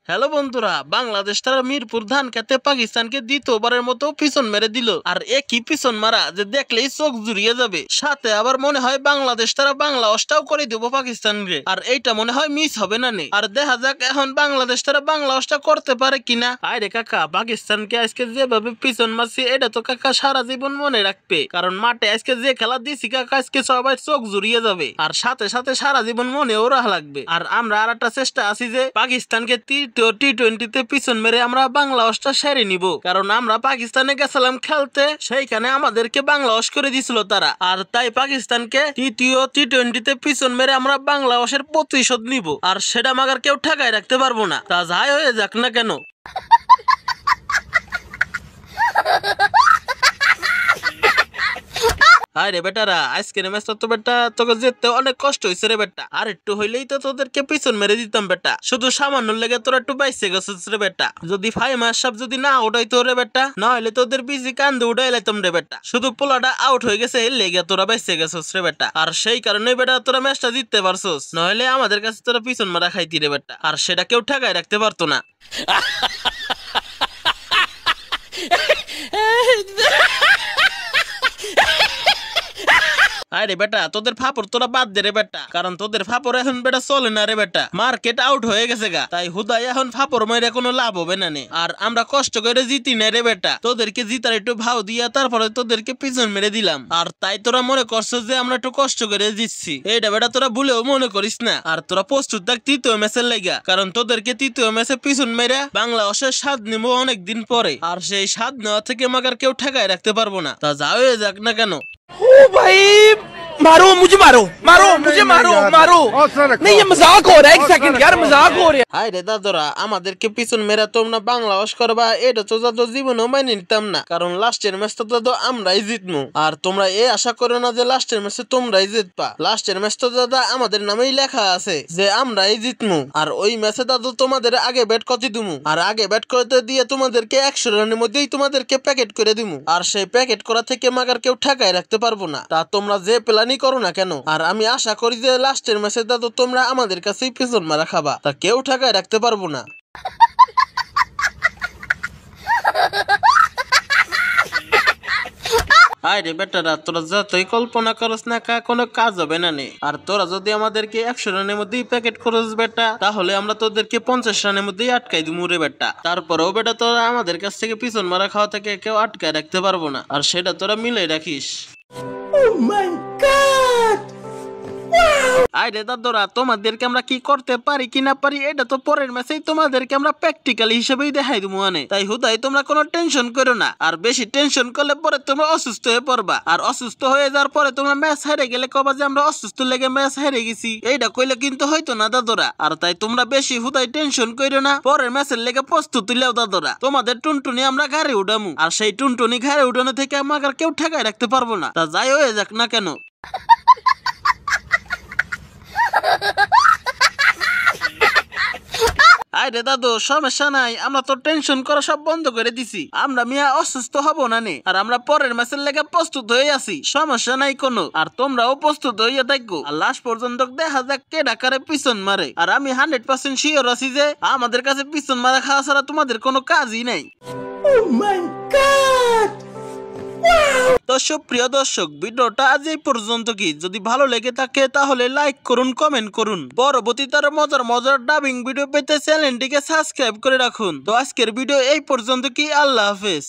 Hello বন্ধুরা, বাংলাদেশ তারা মিরপুর ধান খেতে পাকিস্তানকে দ্বিতীয়বারের মতো পিছন মেরে দিল। আর একই পিছন মারা যে দেখলেই চোখ জুড়িয়ে যাবে। সাথে আবার মনে হয় বাংলাদেশ তারা বাংলা অষ্টাও করে দেবো পাকিস্তানকে। আর এইটা মনে হয় মিস হবে না নে। আর দেখা যাক এখন বাংলাদেশ তারা বাংলা অষ্টা করতে পারে কিনা। আরে কাকা, পাকিস্তানকে আজকে যেভাবে পিছন মারছি এটা তো কাকা সারা জীবন মনে রাখবে। কারণ মাঠে আজকে যে খেলা দিছি কাকা, আজকে সবাই চোখ জুড়িয়ে যাবে। আর সাথে সাথে সারা জীবন মনেও রাখা লাগবে। আর আমরা আর একটা চেষ্টা আছি যে পাকিস্তানকে টি-20-তে পিছন মেরে আমরা বাংলা অষ্টা সেরে নিব। কারণ আমরা পাকিস্তানে গেছিলাম খেলতে, সেইখানে আমাদেরকে বাংলা অস করে দিছিল তারা। আর তাই পাকিস্তানকে তৃতীয় টি-20তে পিছন মেরে আমরা বাংলা অসের প্রতিশোধ নিব। আর সেটা আমাদের কেউ ঠেকায় রাখতে পারবো না, তা যাই হয়ে যাক না কেন। আরে বেটারা, আজকের ম্যাচটা তো বেটা তোকে যেতে অনেক কষ্ট হয়েছে রে বেটা। আর একটু হইলেই তো তোদেরকে পিছন মেরে দিতাম বেটা। শুধু সামান্য লেগে তোরা একটু বাইসে গেছিস রে বেটা। যদি ফাইমার সাহেব যদি না উঠাইতো রে বেটা, না হলে তোদের বিজি কান্দে উঠাই লাইতাম রে বেটা। শুধু পোলাটা আউট হয়ে গেছে এর লেগে তোরা বাইসে গেছিস রে বেটা। আর সেই কারণে বেটা তোরা ম্যাচটা জিততে পারছিস, নইলে আমাদের কাছে তোরা পিছন মারা খাইতি রে বেটা। আর সেটা কেউ ঠেকায় রাখতে পারতো না। আরে বেটা, তোদের ফাপড় তোরা বাদ দে রে বেটা। কারণ তোদের ফাপড় এখন বেটা চলে না রে বেটা। মার্কেট আউট হয়ে গেছে গা, তাই হুদাই এখন ফাপড় মাইরে কোনো লাভ হবে না নে। আর আমরা কষ্ট করে জিতি না রে বেটা। তোদেরকে জিতার একটু ভাও দিয়া তারপরে তোদেরকে পিছন মেরে দিলাম। আর তাই তোরা মনে করছো যে আমরা একটু কষ্ট করে জিতছি, এইটা বেটা তোরা ভুলেও মনে করিস না। আর তোরা প্রস্তুত থাক তৃতীয় ম্যাচের লাগা। কারণ তোদেরকে তৃতীয় ম্যাচে পিছন মেরে বাংলা অসের স্বাদ নিবো অনেকদিন পরে। আর সেই স্বাদ নেওয়া থেকে আমাকে কেউ ঠেকায় রাখতে পারবো না, তা যা হয়ে যাক না কেন। ओ भाई मारो मुझे, मारो मारो मुझे, मारो मारो नहीं, ये मजाक हो रहा है। एक सेकंड यार, मजाक हो रहा है। হাই রে দাদরা, আমাদেরকে পিছন মেরা তোমরা বাংলা অস করবা, এটা তো দাদু জীবনেও মাইনে নিতাম না। কারণ লাস্টের ম্যাচটা দাদু আমরাই জিতমু। আর তোমরা এই আশা করো না যে লাস্টের ম্যাচে তোমরাই জিতবা। লাস্টের ম্যাচটা দাদা আমাদের নামেই লেখা আছে যে আমরাই জিতমু। আর ওই ম্যাচে দাদু তোমাদের আগে ব্যাট করতে দিমু। আর আগে ব্যাট করতে দিয়ে তোমাদেরকে 100 রানের মধ্যেই তোমাদেরকে প্যাকেট করে দিমু। আর সেই প্যাকেট করা থেকে মাগার কেউ ঠেকায় রাখতে পারবো না। তা তোমরা যে প্ল্যানই করো না কেন, আর আমি আশা করি যে লাস্টের ম্যাচে দাদু তোমরা আমাদের কাছেই পিছন মারা খাবা, তা কেউ ঠেকায় রাখতে পারবো না। আরে বেটারা, তোরা যতই কল্পনা করস না কা, কোনো কাজ হবে না নে। আর তোরা যদি আমাদেরকে 100 রানের মধ্যেই প্যাকেট করস বেটা, তাহলে আমরা তোদেরকে 50 রানের মধ্যেই আটকাই দিমু রে বেটা। তারপরেও বেটা তোরা আমাদের কাছ থেকে পিছন মারা খাওয়া থেকে কেউ আটকায় রাখতে পারবো না। আর সেটা তোরা মিলে রাখিস। আরে দাদরা, তোমাদেরকে আমরা কি করতে পারি কি না পারি এটা তো পরের ম্যাচেই তোমাদেরকে আমরা প্র্যাকটিক্যাল হিসেবেই দেখাই দেবো মানে। তাই হুদাই তোমরা কোনো টেনশন করো না। আর বেশি টেনশন করলে পরে তোমরা অসুস্থ হয়ে পড়বা। আর অসুস্থ হয়ে যাওয়ার পরে তোমরা ম্যাচ হেরে গেলে কবা যে আমরা অসুস্থ লেগে ম্যাচ হেরে গেছি, এইটা কইলে কিন্তু হইতো না দাদরা। আর তাই তোমরা বেশি হুদাই টেনশন করো না, পরের ম্যাচের লেগে প্রস্তুতি লেও দাদরা। তোমাদের টুনটুনি আমরা ঘাড়ে উঠামু। আর সেই টুনটুনি ঘাড়ে উঠানো থেকে আমাকে কেউ ঠেকায় রাখতে পারবো না, তা যাই হয়ে যাক না কেন। আরে দাদু, সমস্যা নাই, আমরা তো টেনশন করা সব বন্ধ করে দিছি। আমরা মিয়া অসুস্থ হব না নে। আর আমরা পরের ম্যাচের লেগে প্রস্তুত হয়ে আছি, সমস্যা নাই কোনো। আর তোমরাও প্রস্তুত হইয়া থাকো। আর লাস্ট পর্যন্ত দেখা যাক কে ডাকারে পিছন মারে। আর আমি 100% শিওর আছি যে আমাদের কাছে পিছন মারা খাওয়া ছাড়া তোমাদের কোনো কাজই নাই। তো সুপ্রিয় দর্শক, ভিডিওটা আজ এই পর্যন্ত। কি যদি ভালো লেগে থাকে তাহলে লাইক করুন, কমেন্ট করুন। পরবর্তীতে আরো মজার মজার ডাবিং ভিডিও পেতে চ্যানেলটিকে সাবস্ক্রাইব করে রাখুন। তো আজকের ভিডিও এই পর্যন্ত। কি আল্লাহ হাফেজ।